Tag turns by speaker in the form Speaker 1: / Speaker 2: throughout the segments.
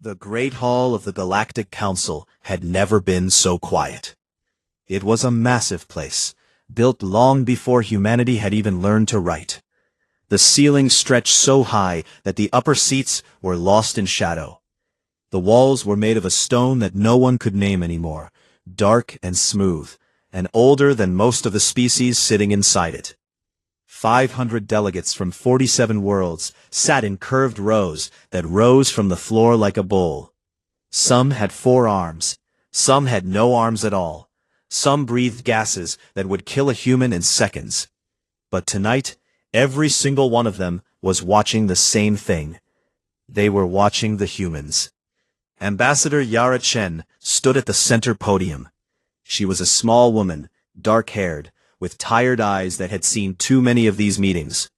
Speaker 1: The Great Hall of the Galactic Council had never been so quiet. It was a massive place, built long before humanity had even learned to write. The ceiling stretched so high that the upper seats were lost in shadow. The walls were made of a stone that no one could name anymore, dark and smooth, and older than most of the species sitting inside it. 500 delegates from 47 worlds sat in curved rows that rose from the floor like a bowl. Some had 4 arms, some had no arms at all, some breathed gases that would kill a human in seconds. But tonight, every single one of them was watching the same thing. They were watching the humans. Ambassador Yara Chen stood at the center podium. She was a small woman, dark-haired, with tired eyes that had seen too many of these meetings.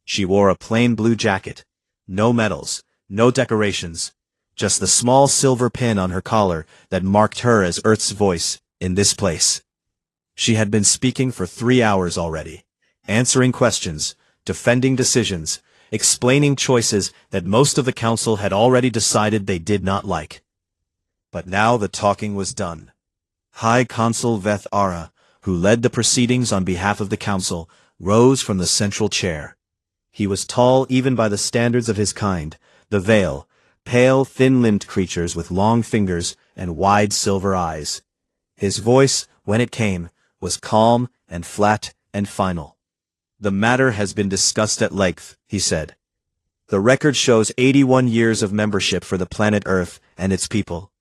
Speaker 1: She wore a plain blue jacket, no medals, no decorations, just the small silver pin on her collar that marked her as Earth's voice in this place. She had been speaking for 3 hours already, answering questions, defending decisions, explaining choices that most of the council had already decided they did not like. But now the talking was done. High Consul Veth Ara, who led the proceedings on behalf of the council, rose from the central chair. He was tall even by the standards of his kind, the Veil, pale, thin-limbed creatures with long fingers and wide silver eyes. His voice, when it came, was calm and flat and final. "The matter has been discussed at length," he said. "The record shows 81 years of membership for the planet Earth and its people.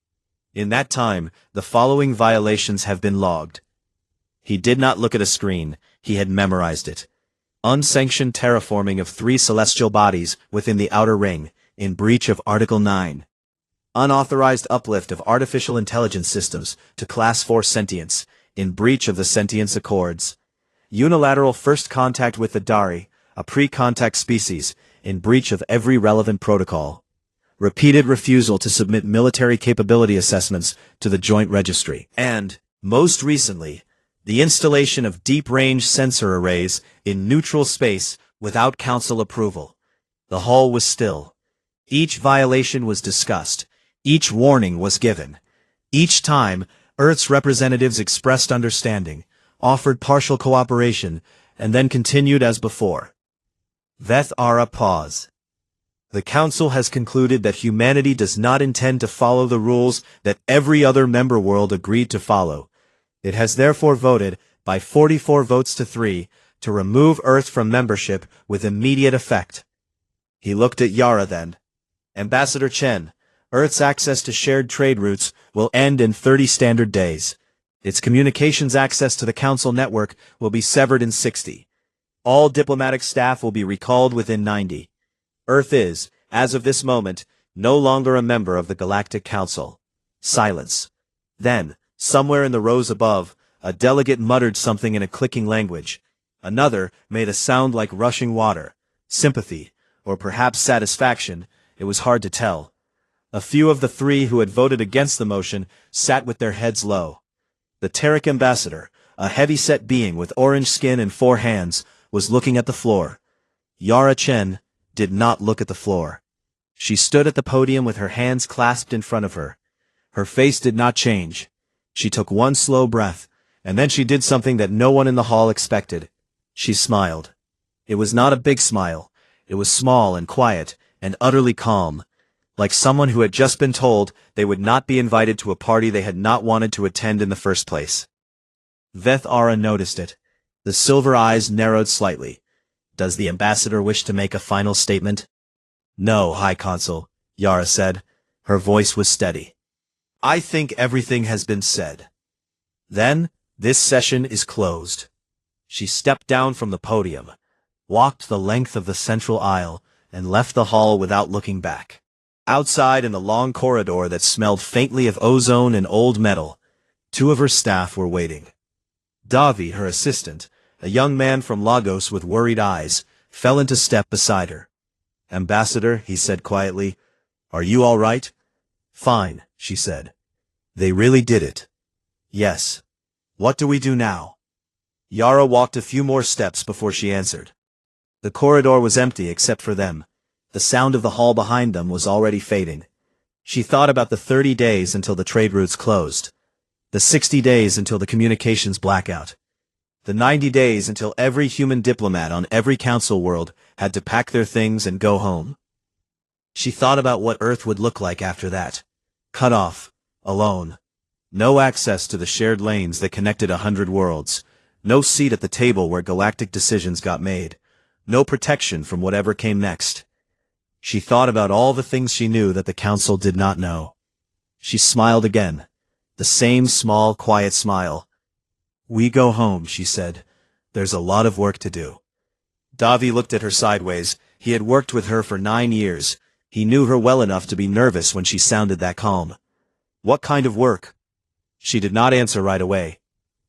Speaker 1: In that time, the following violations have been logged." He did not look at a screen, he had memorized it. Unsanctioned terraforming of 3 celestial bodies within the outer ring, in breach of Article 9. Unauthorized uplift of artificial intelligence systems to Class 4 sentience, in breach of the Sentience Accords. Unilateral first contact with the Dari, a pre-contact species, in breach of every relevant protocol. Repeated refusal to submit military capability assessments to the Joint Registry. And, most recently, the installation of deep-range sensor arrays in neutral space without council approval. The hall was still. Each violation was discussed. Each warning was given. Each time, Earth's representatives expressed understanding, offered partial cooperation, and then continued as before. Veth Ara pause. "The Council has concluded that humanity does not intend to follow the rules that every other member world agreed to follow. It has therefore voted, by 44 votes to 3, to remove Earth from membership with immediate effect." He looked at Yara then. "Ambassador Chen, Earth's access to shared trade routes will end in 30 standard days. Its communications access to the Council network will be severed in 60. All diplomatic staff will be recalled within 90. Earth is, as of this moment, no longer a member of the Galactic Council." Silence. Then, somewhere in the rows above, a delegate muttered something in a clicking language. Another made a sound like rushing water. Sympathy, or perhaps satisfaction, it was hard to tell. A few of the 3 who had voted against the motion sat with their heads low. The Terran ambassador, a heavy-set being with orange skin and 4 hands, was looking at the floor. Yara Chen did not look at the floor. She stood at the podium with her hands clasped in front of her. Her face did not change. She took one slow breath, and then she did something that no one in the hall expected. She smiled. It was not a big smile. It was small and quiet, and utterly calm, like someone who had just been told they would not be invited to a party they had not wanted to attend in the first place. Veth Ara noticed it. The silver eyes narrowed slightly. "Does the ambassador wish to make a final statement?" "No, High Consul," Yara said. Her voice was steady. "I think everything has been said. Then, this session is closed." She stepped down from the podium, walked the length of the central aisle, and left the hall without looking back. Outside in the long corridor that smelled faintly of ozone and old metal, 2 of her staff were waiting. Davi, her assistant, a young man from Lagos with worried eyes, fell into step beside her. "Ambassador," he said quietly, "are you all right?" "Fine," she said. "They really did it." "Yes. What do we do now?" Yara walked a few more steps before she answered. The corridor was empty except for them. The sound of the hall behind them was already fading. She thought about the 30 days until the trade routes closed, the 60 days until the communications blackout, the 90 days until every human diplomat on every council world had to pack their things and go home. She thought about what Earth would look like after that. Cut off, alone. No access to the shared lanes that connected 100 worlds. No seat at the table where galactic decisions got made. No protection from whatever came next. She thought about all the things she knew that the council did not know. She smiled again. The same small, quiet smile. "We go home," she said. "There's a lot of work to do." Davi looked at her sideways. He had worked with her for 9 years. He knew her well enough to be nervous when she sounded that calm. "What kind of work?" She did not answer right away.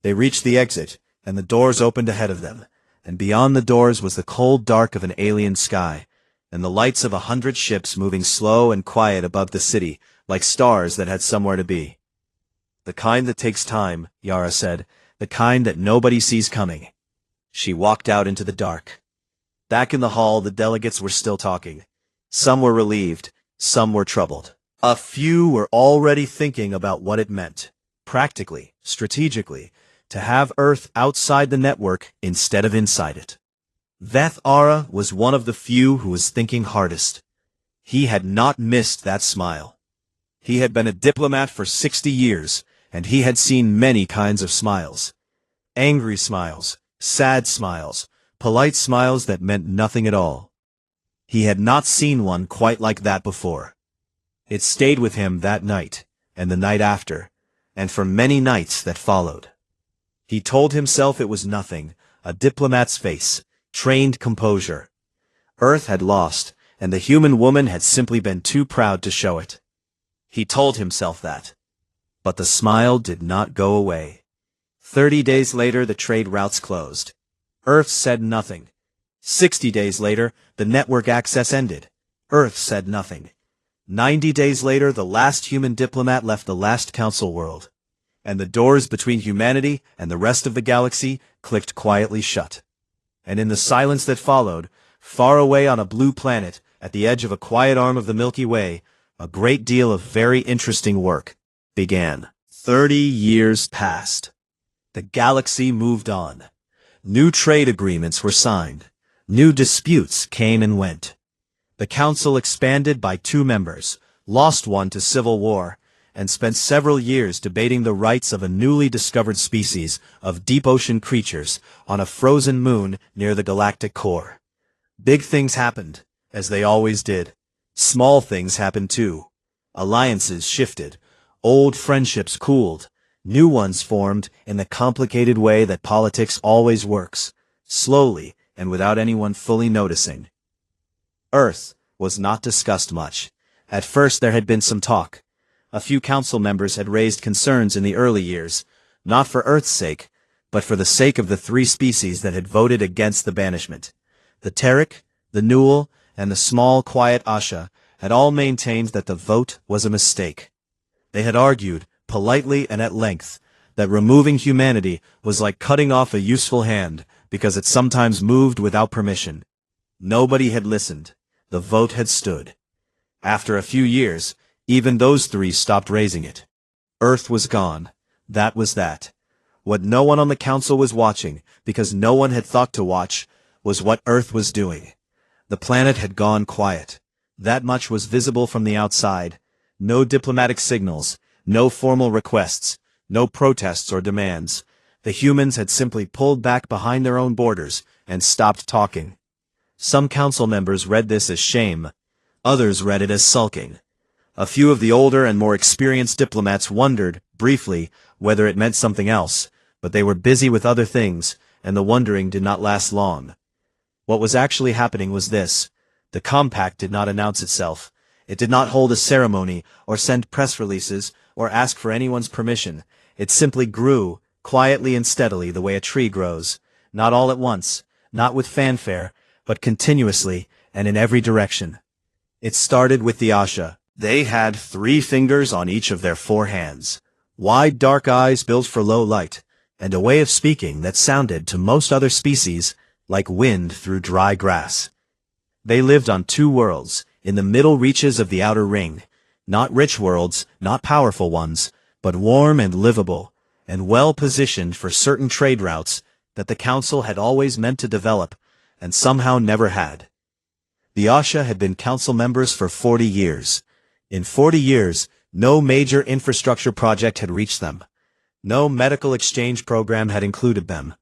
Speaker 1: They reached the exit, and the doors opened ahead of them, and beyond the doors was the cold dark of an alien sky, and the lights of 100 ships moving slow and quiet above the city, like stars that had somewhere to be. "The kind that takes time," Yara said, "the kind that nobody sees coming." She walked out into the dark. Back in the hall, the delegates were still talking. Some were relieved, some were troubled. A few were already thinking about what it meant, practically, strategically, to have Earth outside the network instead of inside it. Veth Ara was one of the few who was thinking hardest. He had not missed that smile. He had been a diplomat for 60 years, and he had seen many kinds of smiles. Angry smiles, sad smiles, polite smiles that meant nothing at all. He had not seen one quite like that before. It stayed with him that night, and the night after, and for many nights that followed. He told himself it was nothing, a diplomat's face, trained composure. Earth had lost, and the human woman had simply been too proud to show it. He told himself that. But the smile did not go away. 30 days later, the trade routes closed. Earth said nothing. 60 days later, the network access ended. Earth said nothing. 90 days later, the last human diplomat left the last council world, and the doors between humanity and the rest of the galaxy clicked quietly shut. And in the silence that followed, far away on a blue planet, at the edge of a quiet arm of the Milky Way, a great deal of very interesting work began. 30 years passed. The galaxy moved on. New trade agreements were signed. New disputes came and went. The council expanded by 2 members, lost one to civil war, and spent several years debating the rights of a newly discovered species of deep ocean creatures on a frozen moon near the galactic core. Big things happened, as they always did. Small things happened too. Alliances shifted. Old friendships cooled. New ones formed in the complicated way that politics always works, slowly and without anyone fully noticing. Earth was not discussed much. At first there had been some talk. A few council members had raised concerns in the early years, not for Earth's sake, but for the sake of the 3 species that had voted against the banishment. The Terek, the Newell, and the small, quiet Asha had all maintained that the vote was a mistake. They had argued, politely and at length, that removing humanity was like cutting off a useful hand, because it sometimes moved without permission. Nobody had listened. The vote had stood. After a few years, even those 3 stopped raising it. Earth was gone. That was that. What no one on the council was watching, because no one had thought to watch, was what Earth was doing. The planet had gone quiet. That much was visible from the outside. No diplomatic signals, no formal requests, no protests or demands. The humans had simply pulled back behind their own borders and stopped talking. Some council members read this as shame. Others read it as sulking. A few of the older and more experienced diplomats wondered, briefly, whether it meant something else, but they were busy with other things, and the wondering did not last long. What was actually happening was this. The compact did not announce itself. It did not hold a ceremony, or send press releases, or ask for anyone's permission. It simply grew, quietly and steadily, the way a tree grows, not all at once, not with fanfare, but continuously and in every direction. It started with the Asha. They had 3 fingers on each of their 4 hands, wide dark eyes built for low light, and a way of speaking that sounded to most other species like wind through dry grass. They lived on 2 worlds, in the middle reaches of the outer ring, Not rich worlds, not powerful ones, but warm and livable, and well-positioned for certain trade routes that the Council had always meant to develop, and somehow never had. The Asha had been Council members for 40 years. In 40 years, no major infrastructure project had reached them. No medical exchange program had included them.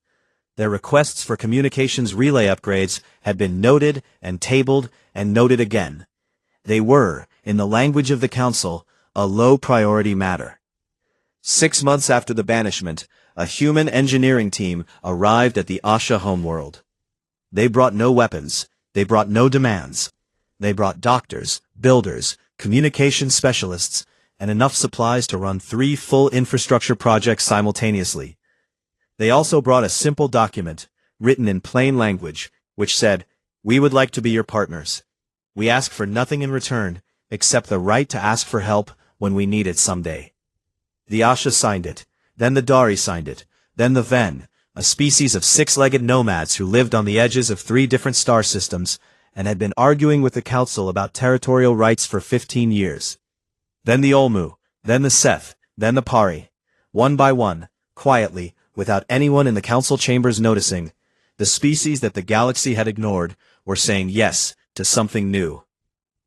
Speaker 1: Their requests for communications relay upgrades had been noted and tabled and noted again. They were, in the language of the Council, a low-priority matter. 6 months after the banishment, a human engineering team arrived at the Asha homeworld. They brought no weapons. They brought no demands. They brought doctors, builders, communication specialists, and enough supplies to run 3 full infrastructure projects simultaneously. They also brought a simple document, written in plain language, which said, "We would like to be your partners. We ask for nothing in return, except the right to ask for help when we need it someday." The Asha signed it, then the Dari signed it, then the Ven, a species of 6-legged nomads who lived on the edges of 3 different star systems, and had been arguing with the Council about territorial rights for 15 years. Then the Olmu, then the Seth, then the Pari. One by one, quietly, without anyone in the Council chambers noticing, the species that the galaxy had ignored were saying yes to something new.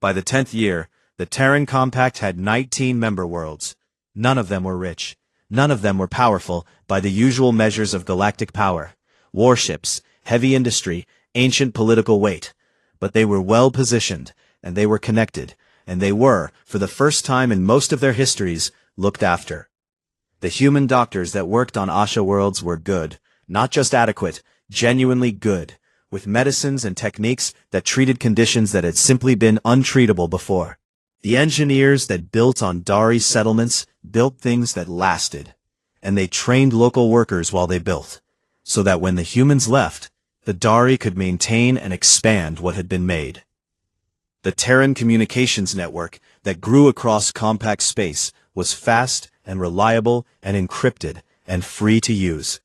Speaker 1: By the 10th year, the Terran Compact had 19 member worlds. None of them were rich. None of them were powerful by the usual measures of galactic power. Warships, heavy industry, ancient political weight. But they were well positioned, and they were connected, and they were, for the first time in most of their histories, looked after. The human doctors that worked on Asha worlds were good, not just adequate, genuinely good, with medicines and techniques that treated conditions that had simply been untreatable before. The engineers that built on Dari settlements built things that lasted, and they trained local workers while they built, so that when the humans left, the Dari could maintain and expand what had been made. The Terran communications network that grew across compact space was fast and reliable and encrypted and free to use.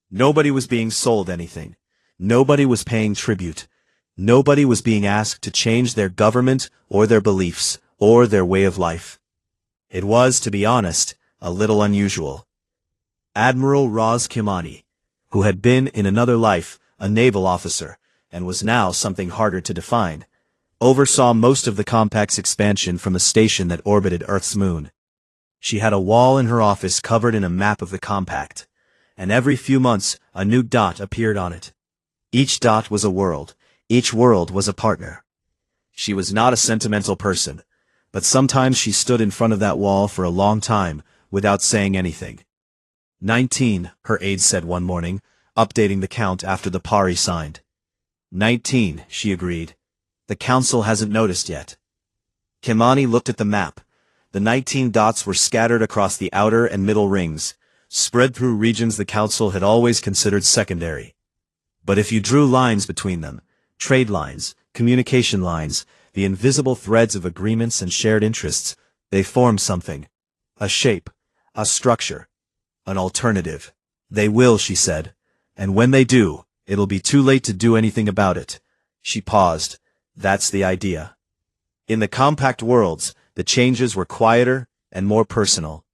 Speaker 1: Nobody was being sold anything. Nobody was paying tribute. Nobody was being asked to change their government or their beliefs or their way of life. It was, to be honest, a little unusual. Admiral Raz Kimani, who had been in another life a naval officer and was now something harder to define, oversaw most of the Compact's expansion from a station that orbited Earth's moon. She had a wall in her office covered in a map of the Compact, and every few months a new dot appeared on it. Each dot was a world. Each world was a partner. She was not a sentimental person, but sometimes she stood in front of that wall for a long time without saying anything. 19, her aide said one morning, updating the count after the Pari signed. 19, she agreed. The Council hasn't noticed yet. Kimani looked at the map. The 19 dots were scattered across the outer and middle rings, spread through regions the Council had always considered secondary. But if you drew lines between them, trade lines, communication lines, the invisible threads of agreements and shared interests, they formed something. A shape, a structure, an alternative. They will, she said. And when they do, it'll be too late to do anything about it. She paused. That's the idea. In the compact worlds, the changes were quieter and more personal.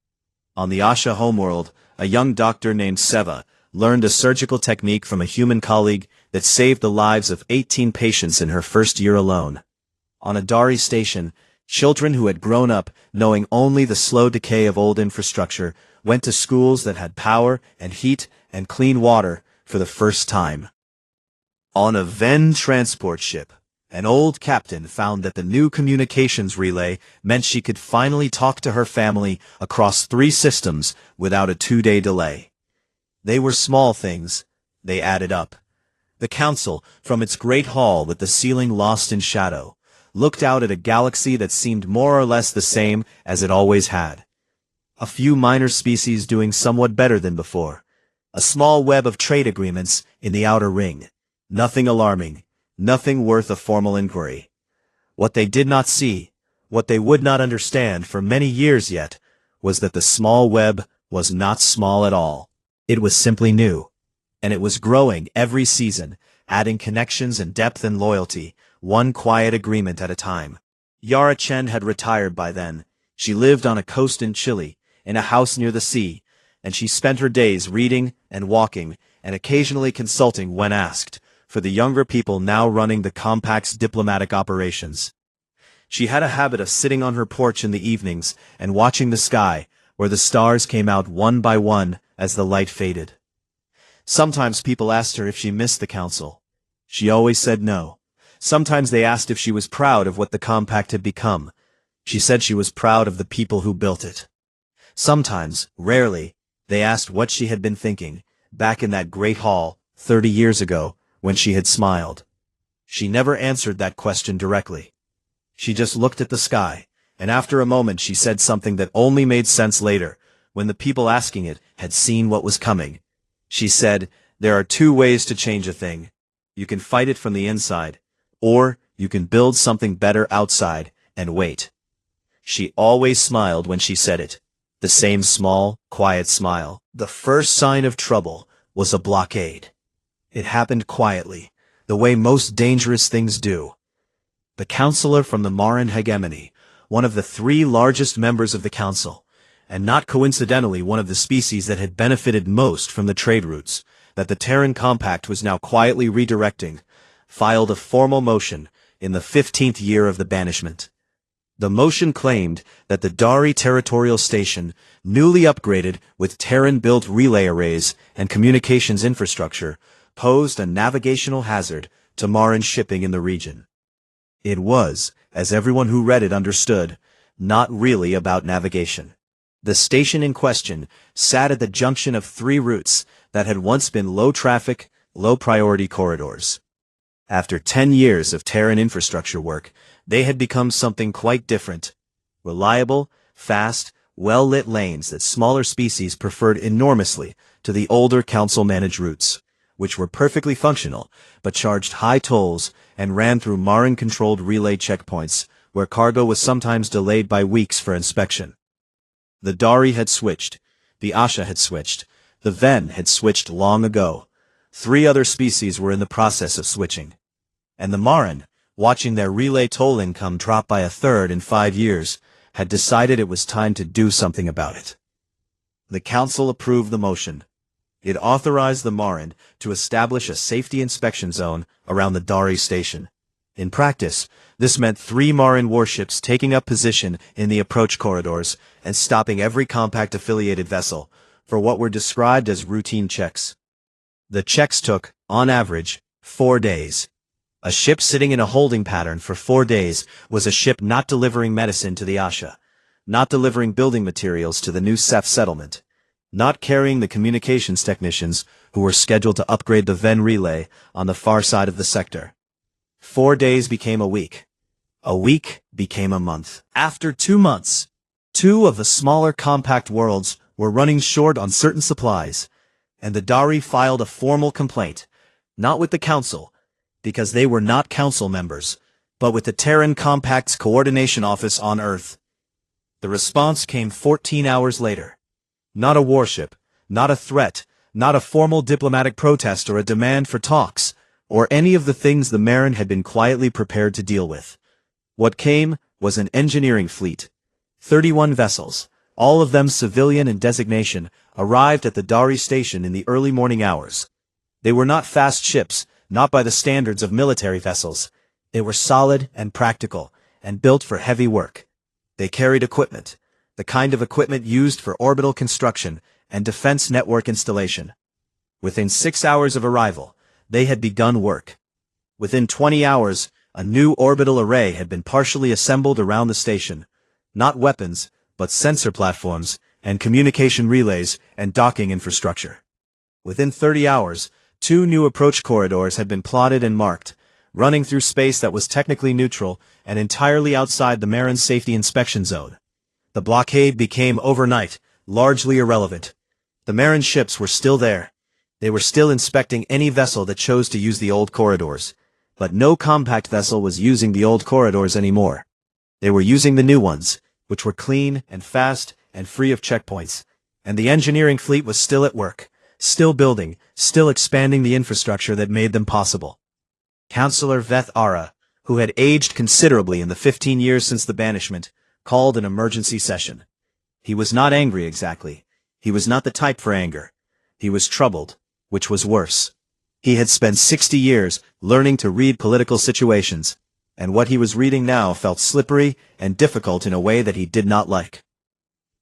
Speaker 1: On the Asha homeworld, a young doctor named Seva learned a surgical technique from a human colleague that saved the lives of 18 patients in her first year alone. On a Dari station, children who had grown up knowing only the slow decay of old infrastructure went to schools that had power and heat and clean water for the first time. On a Ven transport ship, an old captain found that the new communications relay meant she could finally talk to her family across 3 systems without a 2-day delay. They were small things. They added up. The Council, from its great hall with the ceiling lost in shadow, looked out at a galaxy that seemed more or less the same as it always had. A few minor species doing somewhat better than before. A small web of trade agreements in the outer ring. Nothing alarming. Nothing worth a formal inquiry. What they did not see, what they would not understand for many years yet, was that the small web was not small at all. It was simply new, and it was growing every season, adding connections and depth and loyalty, one quiet agreement at a time. Yara Chen had retired by then, She lived on a coast in Chile, in a house near the sea, and she spent her days reading and walking and occasionally consulting when asked, for the younger people now running the compact's diplomatic operations. She had a habit of sitting on her porch in the evenings and watching the sky, where the stars came out one by one as the light faded. Sometimes people asked her if she missed the council. She always said no. Sometimes they asked if she was proud of what the compact had become. She said she was proud of the people who built it. Sometimes, rarely, they asked what she had been thinking, back in that great hall, 30 years ago, when she had smiled. She never answered that question directly. She just looked at the sky, and after a moment she said something that only made sense later, when the people asking it had seen what was coming. She said, "There are two ways to change a thing. You can fight it from the inside, or you can build something better outside and wait." She always smiled when she said it. The same small, quiet smile. The first sign of trouble was a blockade. It happened quietly, the way most dangerous things do. The counselor from the Maran hegemony, one of the 3 largest members of the council, and not coincidentally one of the species that had benefited most from the trade routes that the Terran Compact was now quietly redirecting, filed a formal motion in the 15th year of the banishment. The motion claimed that the Dari Territorial Station, newly upgraded with Terran-built relay arrays and communications infrastructure, posed a navigational hazard to Maran shipping in the region. It was, as everyone who read it understood, not really about navigation. The station in question sat at the junction of 3 routes that had once been low-traffic, low-priority corridors. After 10 years of Terran infrastructure work, they had become something quite different. Reliable, fast, well-lit lanes that smaller species preferred enormously to the older council-managed routes, which were perfectly functional, but charged high tolls and ran through Maran-controlled relay checkpoints, where cargo was sometimes delayed by weeks for inspection. The Dari had switched, the Asha had switched, the Ven had switched long ago. 3 other species were in the process of switching. And the Maran, watching their relay toll income drop by 1/3 in 5 years, had decided it was time to do something about it. The council approved the motion. It authorized the Maran to establish a safety inspection zone around the Dari station. In practice, this meant 3 Maran warships taking up position in the approach corridors and stopping every compact-affiliated vessel for what were described as routine checks. The checks took, on average, 4 days. A ship sitting in a holding pattern for 4 days was a ship not delivering medicine to the Asha, not delivering building materials to the new Seth settlement, not carrying the communications technicians who were scheduled to upgrade the Ven relay on the far side of the sector. 4 days became a week. A week became a month. After 2 months, 2 of the smaller compact worlds were running short on certain supplies, and the Dari filed a formal complaint, not with the Council, because they were not Council members, but with the Terran Compact's Coordination Office on Earth. The response came 14 hours later. Not a warship, not a threat, not a formal diplomatic protest or a demand for talks, or any of the things the Marin had been quietly prepared to deal with. What came was an engineering fleet. 31 vessels, all of them civilian in designation, arrived at the Dari station in the early morning hours. They were not fast ships, not by the standards of military vessels. They were solid and practical, and built for heavy work. They carried equipment, the kind of equipment used for orbital construction and defense network installation. Within 6 hours of arrival, they had begun work. Within 20 hours, a new orbital array had been partially assembled around the station. Not weapons, but sensor platforms, and communication relays and docking infrastructure. Within 30 hours, 2 new approach corridors had been plotted and marked, running through space that was technically neutral and entirely outside the Marin safety inspection zone. The blockade became overnight, largely irrelevant. The Marin ships were still there. They were still inspecting any vessel that chose to use the old corridors. But no compact vessel was using the old corridors anymore. They were using the new ones, which were clean and fast and free of checkpoints. And the engineering fleet was still at work, still building, still expanding the infrastructure that made them possible. Councillor Veth Ara, who had aged considerably in the 15 years since the banishment, called an emergency session. He was not angry exactly. He was not the type for anger. He was troubled, which was worse. He had spent 60 years learning to read political situations, and what he was reading now felt slippery and difficult in a way that he did not like.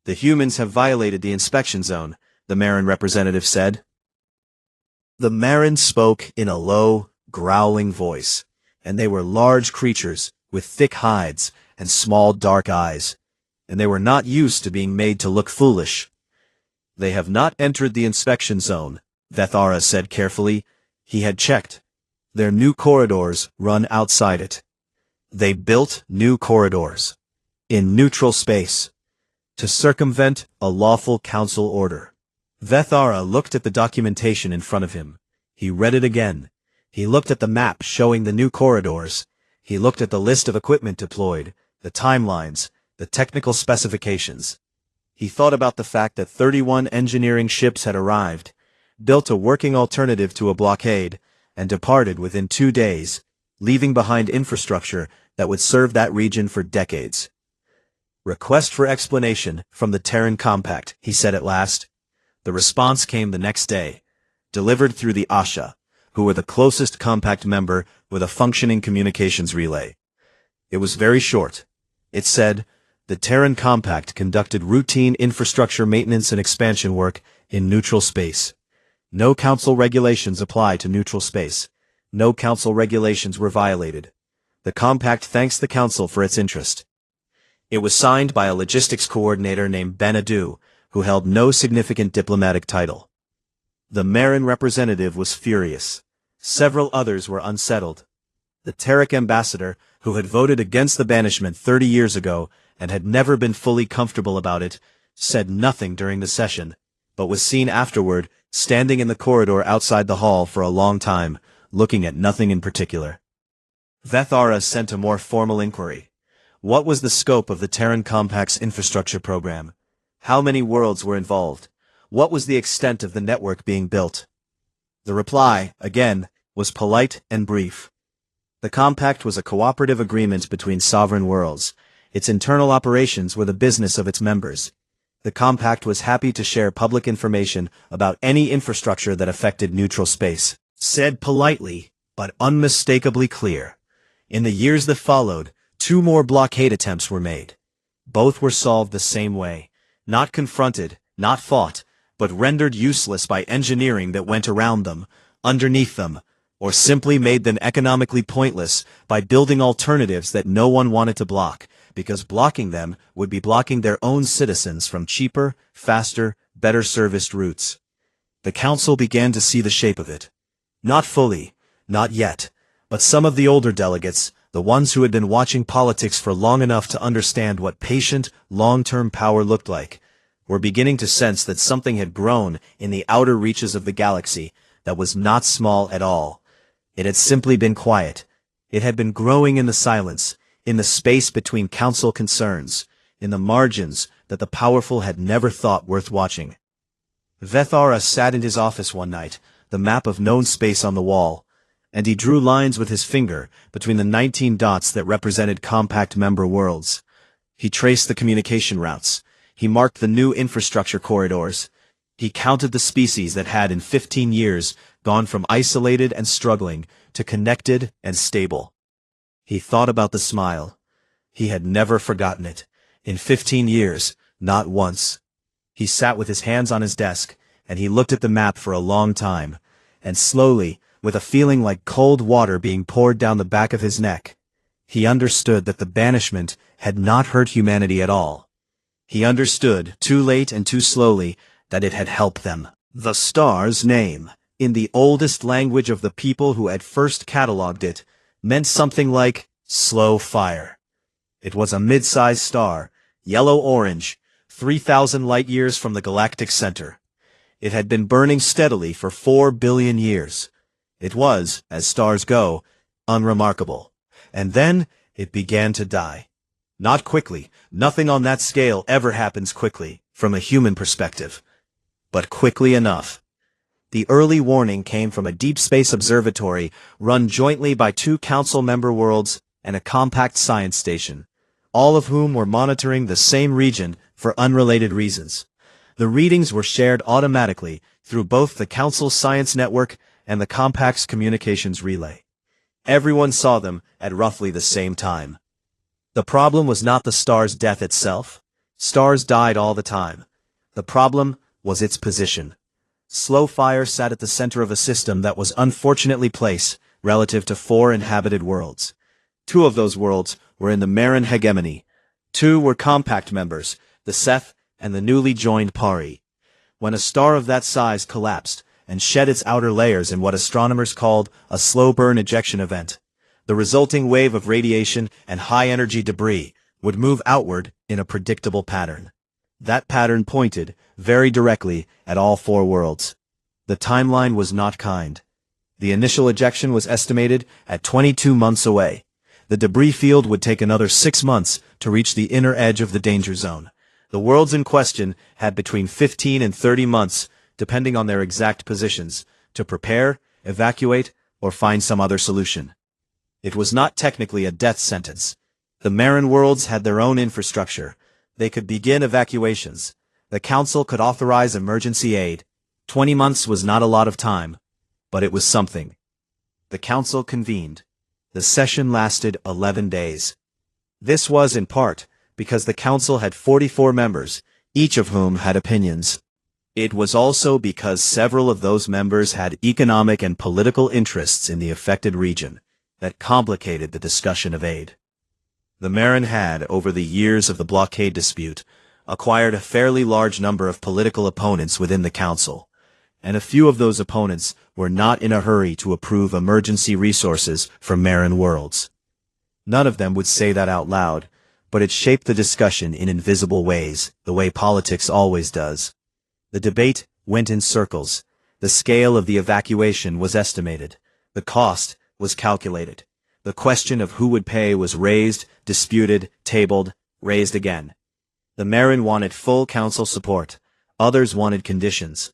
Speaker 1: "The humans have violated the inspection zone," the Marin representative said. The Marin spoke in a low, growling voice, and they were large creatures with thick hides and small dark eyes, and they were not used to being made to look foolish. "They have not entered the inspection zone," Vethara said carefully. He had checked. Their new corridors run outside it. They built new corridors in neutral space to circumvent a lawful council order. Vethara looked at the documentation in front of him. He read it again. He looked at the map showing the new corridors. He looked at the list of equipment deployed, the timelines, the technical specifications. He thought about the fact that 31 engineering ships had arrived, built a working alternative to a blockade, and departed within 2 days, leaving behind infrastructure that would serve that region for decades. "Request for explanation from the Terran Compact," he said at last. The response came the next day, delivered through the Asha, who were the closest Compact member with a functioning communications relay. It was very short. It said, "The Terran Compact conducted routine infrastructure maintenance and expansion work in neutral space. No council regulations apply to neutral space. No council regulations were violated. The Compact thanks the council for its interest." It was signed by a logistics coordinator named Banished, who held no significant diplomatic title. The Marin representative was furious. Several others were unsettled. The Terran ambassador, who had voted against the banishment 30 years ago and had never been fully comfortable about it, said nothing during the session, but was seen afterward standing in the corridor outside the hall for a long time, looking at nothing in particular. Vethara sent a more formal inquiry. What was the scope of the Terran Compact's infrastructure program? How many worlds were involved? What was the extent of the network being built? The reply, again, was polite and brief. The Compact was a cooperative agreement between sovereign worlds. Its internal operations were the business of its members. The Compact was happy to share public information about any infrastructure that affected neutral space. Said politely, but unmistakably clear. In the years that followed, 2 more blockade attempts were made. Both were solved the same way. Not confronted, not fought, but rendered useless by engineering that went around them, underneath them, or simply made them economically pointless by building alternatives that no one wanted to block, because blocking them would be blocking their own citizens from cheaper, faster, better serviced routes. The council began to see the shape of it. Not fully, not yet, but some of the older delegates, the ones who had been watching politics for long enough to understand what patient, long-term power looked like, were beginning to sense that something had grown in the outer reaches of the galaxy that was not small at all. It had simply been quiet. It had been growing in the silence, in the space between council concerns, in the margins that the powerful had never thought worth watching. Vethara sat in his office one night, the map of known space on the wall, and he drew lines with his finger between the 19 dots that represented Compact member worlds. He traced the communication routes. He marked the new infrastructure corridors. He counted the species that had in 15 years gone from isolated and struggling to connected and stable. He thought about the smile. He had never forgotten it. In 15 years, not once. He sat with his hands on his desk, and he looked at the map for a long time, and slowly, with a feeling like cold water being poured down the back of his neck, he understood that the banishment had not hurt humanity at all. He understood, too late and too slowly, that it had helped them. The star's name, in the oldest language of the people who had first catalogued it, meant something like slow fire. It was a mid-sized star, yellow-orange, 3,000 light-years from the galactic center. It had been burning steadily for 4 billion years. It was, as stars go, unremarkable. And then it began to die. Not quickly. Nothing on that scale ever happens quickly, from a human perspective. But quickly enough. The early warning came from a deep space observatory run jointly by 2 council member worlds and a compact science station. all of whom were monitoring the same region for unrelated reasons. The readings were shared automatically through both the Council's Science Network and the Compact's Communications Relay. Everyone saw them at roughly the same time. The problem was not the star's death itself. Stars died all the time. The problem was its position. Slow Fire sat at the center of a system that was unfortunately placed relative to 4 inhabited worlds. 2 of those worlds were in the Marin hegemony. 2 were Compact members, the Seth and the newly joined Pari. When a star of that size collapsed and shed its outer layers in what astronomers called a slow burn ejection event, the resulting wave of radiation and high-energy debris would move outward in a predictable pattern. That pattern pointed, very directly, at all 4 worlds. The timeline was not kind. The initial ejection was estimated at 22 months away. The debris field would take another 6 months to reach the inner edge of the danger zone. The worlds in question had between 15 and 30 months, depending on their exact positions, to prepare, evacuate, or find some other solution. It was not technically a death sentence. The Marin worlds had their own infrastructure. They could begin evacuations. The Council could authorize emergency aid. 20 months was not a lot of time, but it was something. The Council convened. The session lasted 11 days. This was, in part, because the Council had 44 members, each of whom had opinions. It was also because several of those members had economic and political interests in the affected region that complicated the discussion of aid. The Marin had, over the years of the blockade dispute, acquired a fairly large number of political opponents within the Council, and a few of those opponents were not in a hurry to approve emergency resources from Marin worlds. None of them would say that out loud, but it shaped the discussion in invisible ways, the way politics always does. The debate went in circles. The scale of the evacuation was estimated. The cost was calculated. The question of who would pay was raised, disputed, tabled, raised again. The Marin wanted full Council support. Others wanted conditions.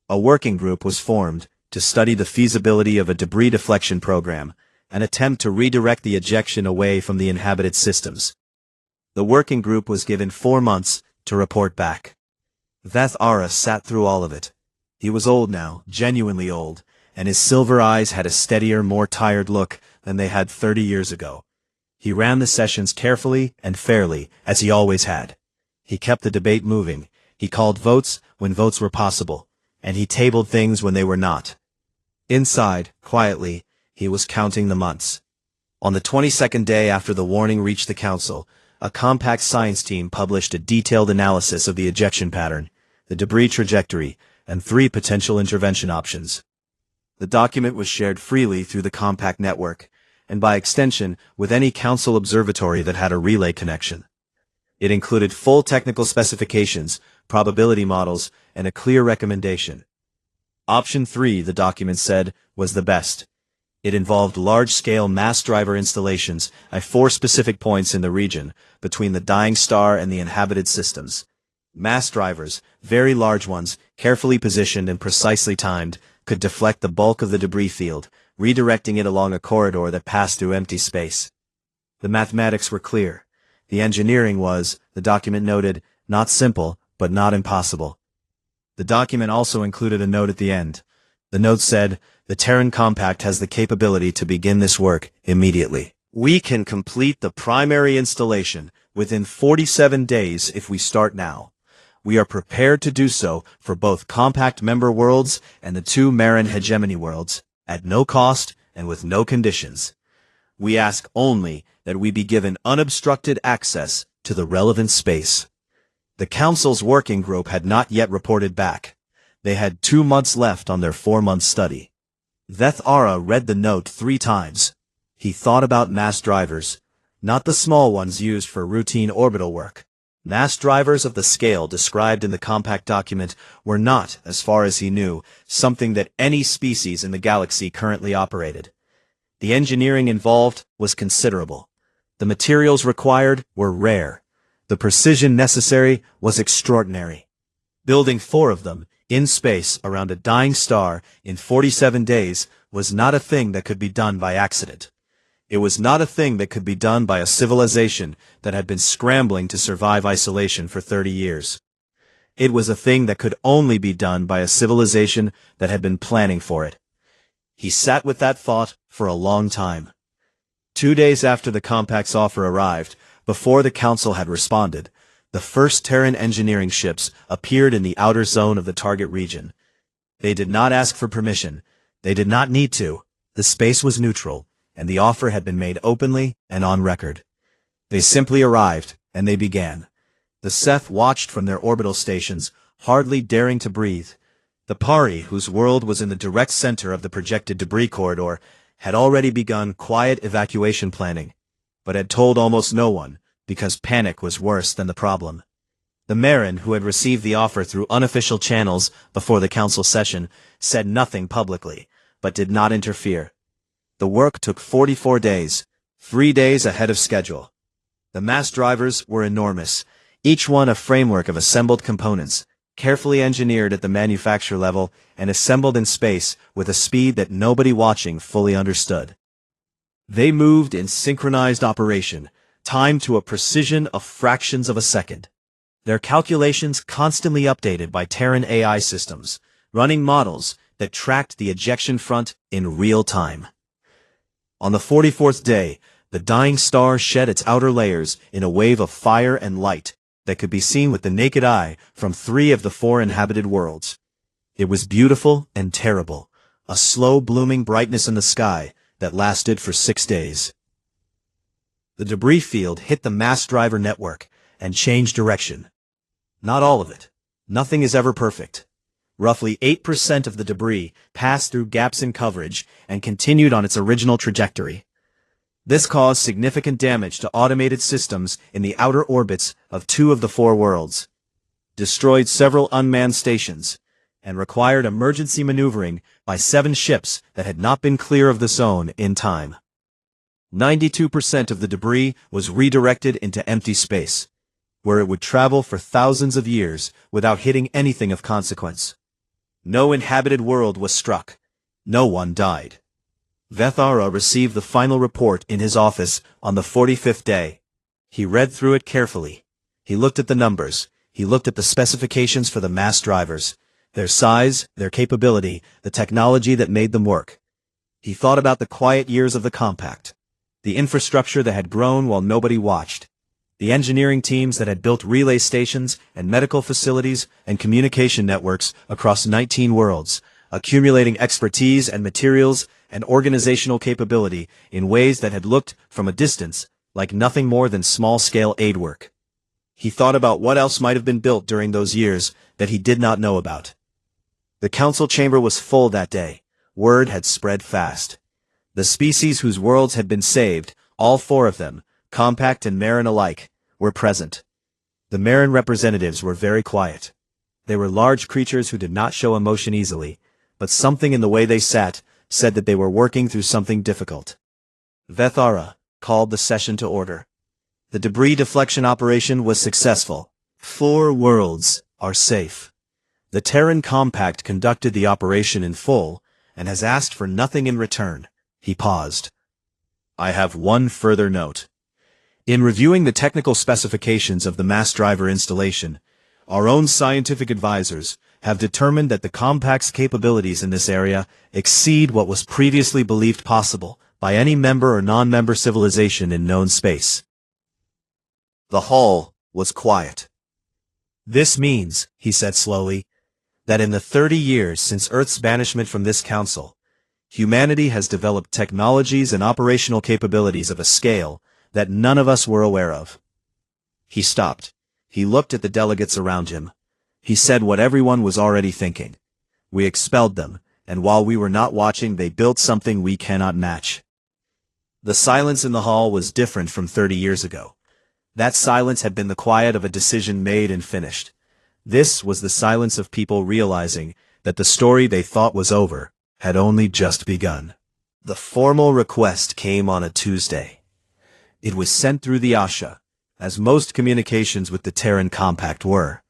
Speaker 1: A working group was formed to study the feasibility of a debris deflection program, an attempt to redirect the ejection away from the inhabited systems. The working group was given 4 months to report back. Veth Ara sat through all of it. He was old now, genuinely old, and his silver eyes had a steadier, more tired look than they had 30 years ago. He ran the sessions carefully and fairly, as he always had. He kept the debate moving. He called votes when votes were possible, and he tabled things when they were not. Inside, quietly, he was counting the months. On the 22nd day after the warning reached the Council, a compact science team published a detailed analysis of the ejection pattern, the debris trajectory, and 3 potential intervention options. The document was shared freely through the compact network, and by extension with any Council observatory that had a relay connection. It included full technical specifications, probability models, and a clear recommendation. Option 3, the document said, was the best. It involved large-scale mass driver installations at 4 specific points in the region, between the dying star and the inhabited systems. Mass drivers, very large ones, carefully positioned and precisely timed, could deflect the bulk of the debris field, redirecting it along a corridor that passed through empty space. The mathematics were clear. The engineering was, the document noted, not simple, but not impossible. The document also included a note at the end. The note said, "The Terran Compact has the capability to begin this work immediately. We can complete the primary installation within 47 days if we start now. We are prepared to do so for both Compact member worlds and the 2 Marin hegemony worlds, at no cost and with no conditions. We ask only that we be given unobstructed access to the relevant space." The Council's working group had not yet reported back. They had 2 months left on their 4-month study. Veth Ara read the note 3 times. He thought about mass drivers, not the small ones used for routine orbital work. Mass drivers of the scale described in the compact document were not, as far as he knew, something that any species in the galaxy currently operated. The engineering involved was considerable. The materials required were rare. The precision necessary was extraordinary. Building 4 of them, in space around a dying star in 47 days, was not a thing that could be done by accident. It was not a thing that could be done by a civilization that had been scrambling to survive isolation for 30 years. It was a thing that could only be done by a civilization that had been planning for it. He sat with that thought for a long time. 2 days after the Compact's offer arrived, before the Council had responded, the first Terran engineering ships appeared in the outer zone of the target region. They did not ask for permission. They did not need to. The space was neutral, and the offer had been made openly and on record. They simply arrived, and they began. The Seth watched from their orbital stations, hardly daring to breathe. The Pari, whose world was in the direct center of the projected debris corridor, had already begun quiet evacuation planning, but had told almost no one, because panic was worse than the problem. The Marin, who had received the offer through unofficial channels before the council session, said nothing publicly, but did not interfere. The work took 44 days, 3 days ahead of schedule. The mass drivers were enormous, each one a framework of assembled components, carefully engineered at the manufacturer level and assembled in space with a speed that nobody watching fully understood. They moved in synchronized operation, timed to a precision of fractions of a second. Their calculations constantly updated by Terran AI systems, running models that tracked the ejection front in real time. On the 44th day, the dying star shed its outer layers in a wave of fire and light that could be seen with the naked eye from 3 of the 4 inhabited worlds. It was beautiful and terrible, a slow blooming brightness in the sky that lasted for 6 days. The debris field hit the mass driver network and changed direction. Not all of it. Nothing is ever perfect. Roughly 8% of the debris passed through gaps in coverage and continued on its original trajectory. This caused significant damage to automated systems in the outer orbits of 2 of the 4 worlds, destroyed several unmanned stations, and required emergency maneuvering by 7 ships that had not been clear of the zone in time. 92% of the debris was redirected into empty space, where it would travel for thousands of years without hitting anything of consequence. No inhabited world was struck. No one died. Vethara received the final report in his office on the 45th day. He read through it carefully. He looked at the numbers. He looked at the specifications for the mass drivers, their size, their capability, the technology that made them work. He thought about the quiet years of the Compact, the infrastructure that had grown while nobody watched, the engineering teams that had built relay stations and medical facilities and communication networks across 19 worlds, accumulating expertise and materials and organizational capability in ways that had looked, from a distance, like nothing more than small-scale aid work. He thought about what else might have been built during those years that he did not know about. The council chamber was full that day. Word had spread fast. The species whose worlds had been saved, all 4 of them, Compact and Marin alike, were present. The Marin representatives were very quiet. They were large creatures who did not show emotion easily, but something in the way they sat said that they were working through something difficult. Vethara called the session to order. The debris deflection operation was successful. 4 worlds are safe. The Terran Compact conducted the operation in full and has asked for nothing in return. He paused. I have one further note. In reviewing the technical specifications of the mass driver installation, our own scientific advisors have determined that the Compact's capabilities in this area exceed what was previously believed possible by any member or non-member civilization in known space. The hall was quiet. This means, he said slowly, that in the 30 years since Earth's banishment from this council, humanity has developed technologies and operational capabilities of a scale that none of us were aware of. He stopped. He looked at the delegates around him. He said what everyone was already thinking. We expelled them, and while we were not watching, they built something we cannot match. The silence in the hall was different from 30 years ago. That silence had been the quiet of a decision made and finished. This was the silence of people realizing that the story they thought was over had only just begun. The formal request came on a Tuesday. It was sent through the Asha, as most communications with the Terran Compact were,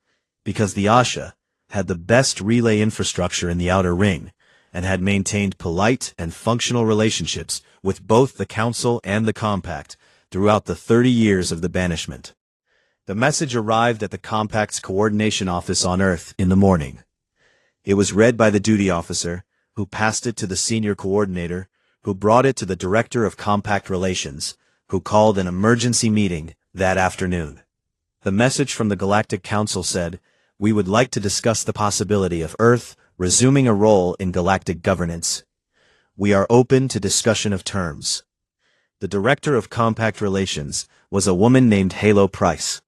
Speaker 1: because the Asha had the best relay infrastructure in the Outer Ring, and had maintained polite and functional relationships with both the Council and the Compact throughout the 30 years of the banishment. The message arrived at the Compact's coordination office on Earth in the morning. It was read by the duty officer, who passed it to the senior coordinator, who brought it to the director of Compact Relations, who called an emergency meeting that afternoon. The message from the Galactic Council said, "We would like to discuss the possibility of Earth resuming a role in galactic governance. We are open to discussion of terms." The director of Compact Relations was a woman named Halo Price.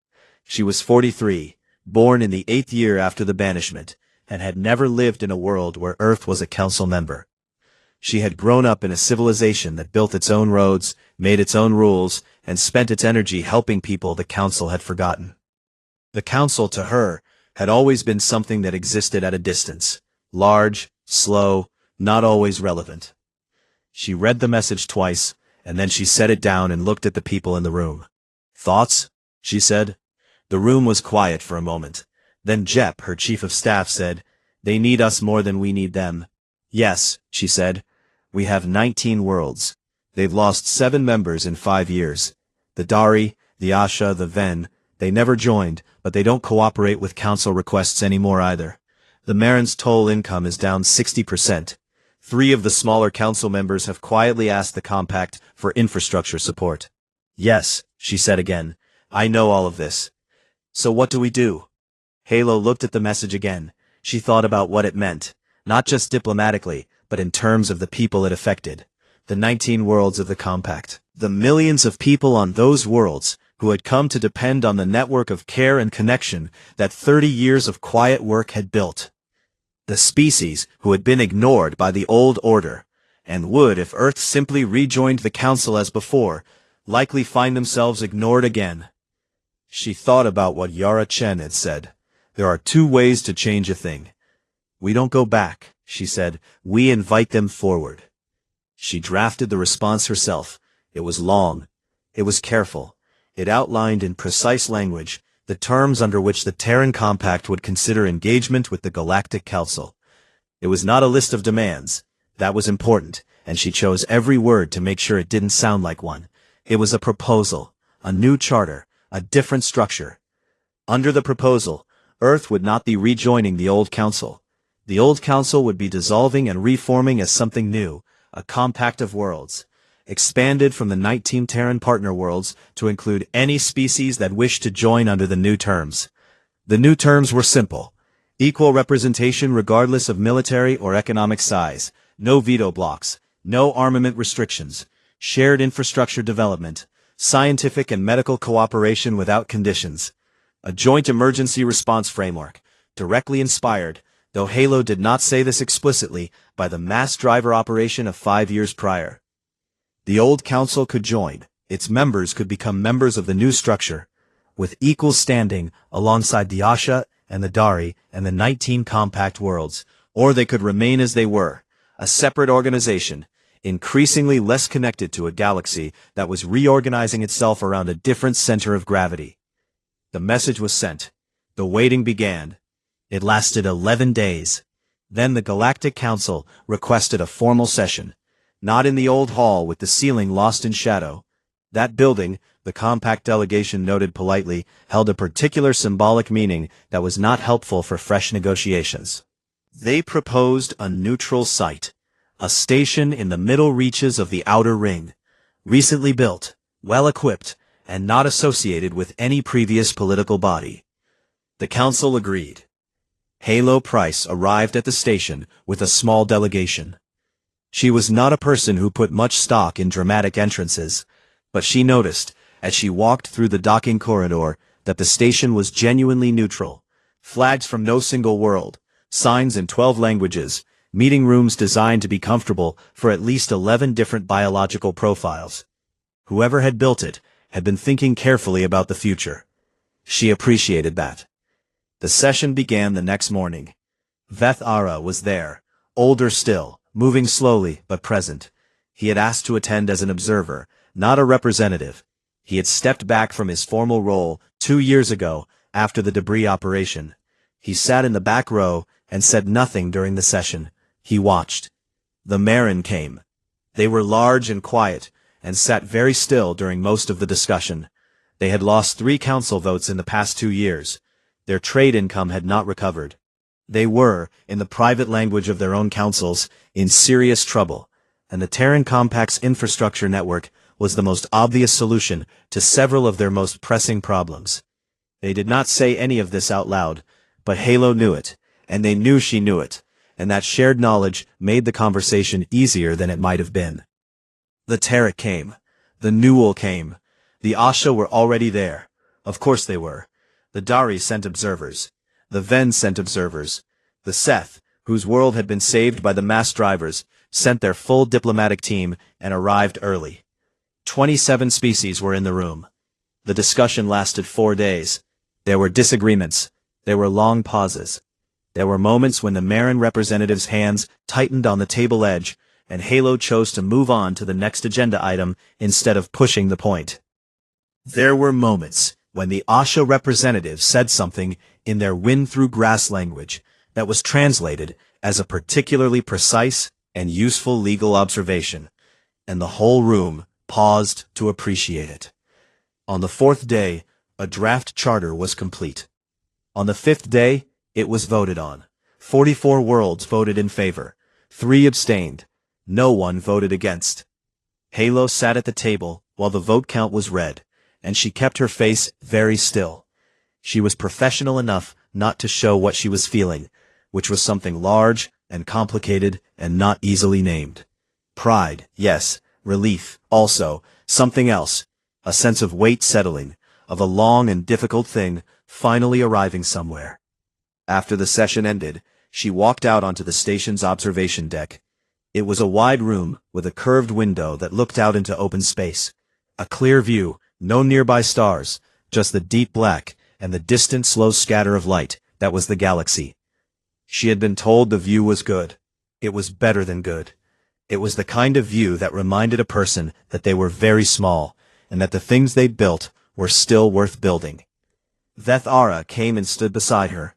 Speaker 1: She was 43, born in the 8th year after the banishment, and had never lived in a world where Earth was a council member. She had grown up in a civilization that built its own roads, made its own rules, and spent its energy helping people the council had forgotten. The council, to her, had always been something that existed at a distance, large, slow, not always relevant. She read the message twice, and then she set it down and looked at the people in the room. "Thoughts?" she said. The room was quiet for a moment. Then Jep, her chief of staff, said, "They need us more than we need them." "Yes," she said. "We have 19 worlds. They've lost 7 members in 5 years. The Dari, the Asha, the Ven, they never joined, but they don't cooperate with council requests anymore either. The Marin's toll income is down 60%. 3 of the smaller council members have quietly asked the Compact for infrastructure support." "Yes," she said again. "I know all of this. So what do we do?" Halo looked at the message again. She thought about what it meant, not just diplomatically, but in terms of the people it affected. The 19 worlds of the Compact. The millions of people on those worlds who had come to depend on the network of care and connection that 30 years of quiet work had built. The species who had been ignored by the old order, and would, if Earth simply rejoined the Council as before, likely find themselves ignored again. She thought about what Yara Chen had said. "There are 2 ways to change a thing. We don't go back," she said. "We invite them forward." She drafted the response herself. It was long. It was careful. It outlined in precise language the terms under which the Terran Compact would consider engagement with the Galactic Council. It was not a list of demands. That was important, and she chose every word to make sure it didn't sound like one. It was a proposal, a new charter, a different structure. Under the proposal, Earth would not be rejoining the old council. The old council would be dissolving and reforming as something new, a compact of worlds, expanded from the 19 Terran partner worlds to include any species that wished to join under the new terms. The new terms were simple: equal representation regardless of military or economic size, no veto blocks, no armament restrictions, shared infrastructure development, scientific and medical cooperation without conditions, a joint emergency response framework, directly inspired, though Halo did not say this explicitly, by the mass driver operation of 5 years prior. The old council could join. Its members could become members of the new structure, with equal standing alongside the Asha and the Dari and the 19 compact worlds, or they could remain as they were, a separate organization, increasingly less connected to a galaxy that was reorganizing itself around a different center of gravity. The message was sent. The waiting began. It lasted 11 days. Then the Galactic Council requested a formal session. Not in the old hall with the ceiling lost in shadow. That building, the Compact delegation noted politely, held a particular symbolic meaning that was not helpful for fresh negotiations. They proposed a neutral site, a station in the middle reaches of the Outer Ring, recently built, well-equipped, and not associated with any previous political body. The Council agreed. Halo Price arrived at the station with a small delegation. She was not a person who put much stock in dramatic entrances, but she noticed, as she walked through the docking corridor, that the station was genuinely neutral. Flags from no single world, signs in 12 languages, meeting rooms designed to be comfortable for at least 11 different biological profiles. Whoever had built it had been thinking carefully about the future. She appreciated that. The session began the next morning. Veth Ara was there, older still, moving slowly but present. He had asked to attend as an observer, not a representative. He had stepped back from his formal role 2 years ago, after the debris operation. He sat in the back row and said nothing during the session. He watched. The Marin came. They were large and quiet, and sat very still during most of the discussion. They had lost 3 council votes in the past 2 years. Their trade income had not recovered. They were, in the private language of their own councils, in serious trouble, and the Terran Compact's infrastructure network was the most obvious solution to several of their most pressing problems. They did not say any of this out loud, but Halo knew it, and they knew she knew it, and that shared knowledge made the conversation easier than it might have been. The Terek came. The Newell came. The Asha were already there. Of course they were. The Dari sent observers. The Ven sent observers. The Seth, whose world had been saved by the mass drivers, sent their full diplomatic team and arrived early. 27 species were in the room. The discussion lasted 4 days. There were disagreements. There were long pauses. There were moments when the Marin representative's hands tightened on the table edge, and Halo chose to move on to the next agenda item instead of pushing the point. There were moments when the Asha representative said something in their wind-through-grass language that was translated as a particularly precise and useful legal observation, and the whole room paused to appreciate it. On the 4th day, a draft charter was complete. On the 5th day, it was voted on. 44 worlds voted in favor. 3 abstained. No one voted against. Halo sat at the table while the vote count was read, and she kept her face very still. She was professional enough not to show what she was feeling, which was something large and complicated and not easily named. Pride, yes. Relief, also. Something else. A sense of weight settling, of a long and difficult thing finally arriving somewhere. After the session ended, she walked out onto the station's observation deck. It was a wide room with a curved window that looked out into open space. A clear view, no nearby stars, just the deep black and the distant slow scatter of light that was the galaxy. She had been told the view was good. It was better than good. It was the kind of view that reminded a person that they were very small, and that the things they'd built were still worth building. Veth Ara came and stood beside her.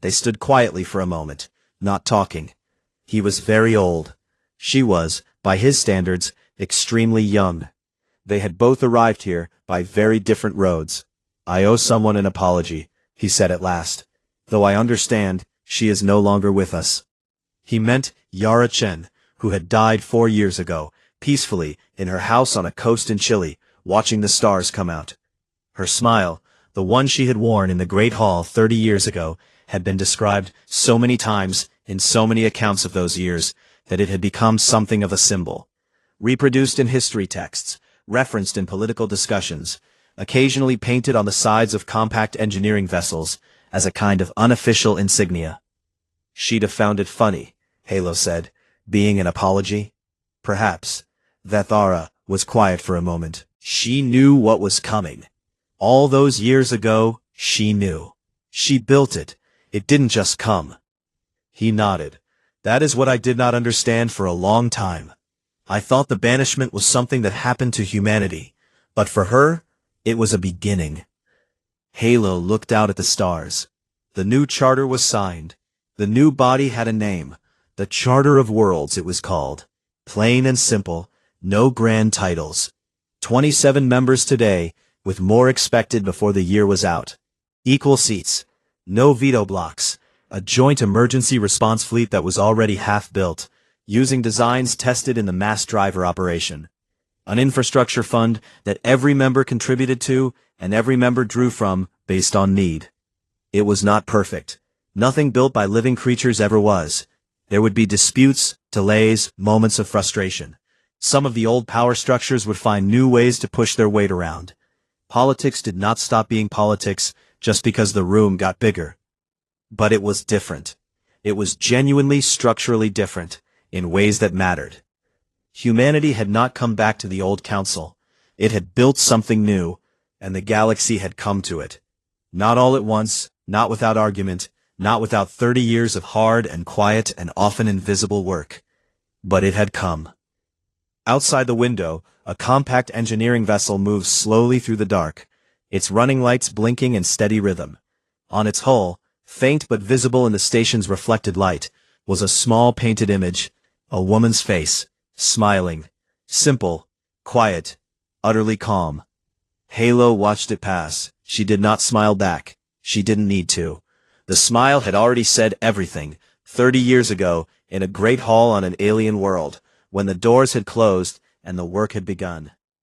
Speaker 1: They stood quietly for a moment, not talking. He was very old. She was, by his standards, extremely young. They had both arrived here by very different roads. "I owe someone an apology," he said at last. "Though I understand, she is no longer with us." He meant Yara Chen, who had died 4 years ago, peacefully, in her house on a coast in Chile, watching the stars come out. Her smile, the one she had worn in the Great Hall 30 years ago, had been described so many times in so many accounts of those years that it had become something of a symbol. Reproduced in history texts, referenced in political discussions, occasionally painted on the sides of compact engineering vessels as a kind of unofficial insignia. "She'd have found it funny," Halo said, "being an apology." Perhaps. Veth Ara was quiet for a moment. She knew what was coming. All those years ago, she knew. She built it. It didn't just come. He nodded. "That is what I did not understand for a long time. I thought the banishment was something that happened to humanity, but for her, it was a beginning." Halo looked out at the stars. The new charter was signed. The new body had a name. The Charter of Worlds, it was called. Plain and simple, no grand titles. 27 members today, with more expected before the year was out. Equal seats. No veto blocks. A joint emergency response fleet that was already half built, using designs tested in the mass driver operation. An infrastructure fund that every member contributed to and every member drew from based on need. It was not perfect. Nothing built by living creatures ever was. There would be disputes, delays, moments of frustration. Some of the old power structures would find new ways to push their weight around. Politics did not stop being politics just because the room got bigger. But it was different. It was genuinely structurally different, in ways that mattered. Humanity had not come back to the old council. It had built something new, and the galaxy had come to it. Not all at once, not without argument, not without 30 years of hard and quiet and often invisible work. But it had come. Outside the window, a compact engineering vessel moved slowly through the dark, its running lights blinking in steady rhythm. On its hull, faint but visible in the station's reflected light, was a small painted image, A woman's face, smiling, simple, quiet, utterly calm. Halo watched it pass. She did not smile back. She didn't need to. The smile had already said everything, 30 years ago, in a great hall on an alien world, when the doors had closed and the work had begun.